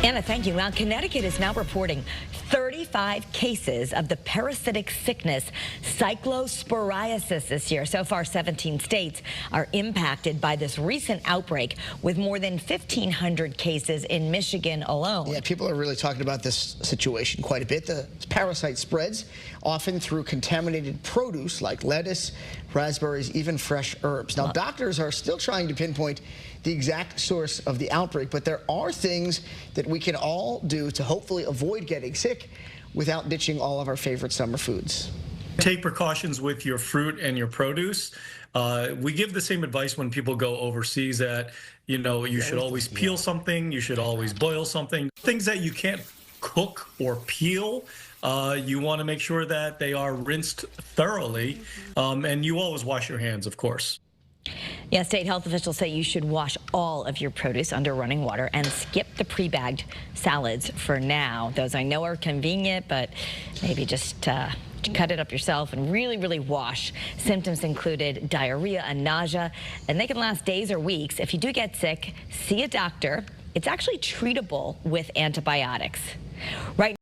Anna, thank you. Well, Connecticut is now reporting 35 cases of the parasitic sickness cyclosporiasis this year. So far, 17 states are impacted by this recent outbreak, with more than 1,500 cases in Michigan alone. Yeah, people are really talking about this situation quite a bit. The parasite spreads often through contaminated produce like lettuce, raspberries, even fresh herbs. Now, doctors are still trying to pinpoint the exact source of the outbreak, but there are things that we can all do to hopefully avoid getting sick without ditching all of our favorite summer foods. Take precautions with your fruit and your produce. We give the same advice when people go overseas that, you should always peel something, you should always boil something. Things that you can't cook or peel, you want to make sure that they are rinsed thoroughly, and you always wash your hands, of course. Yeah, state health officials say you should wash all of your produce under running water and skip the pre-bagged salads for now. Those I know are convenient, but maybe just cut it up yourself and really wash. Symptoms included diarrhea and nausea, and they can last days or weeks. If you do get sick, see a doctor. It's actually treatable with antibiotics. Right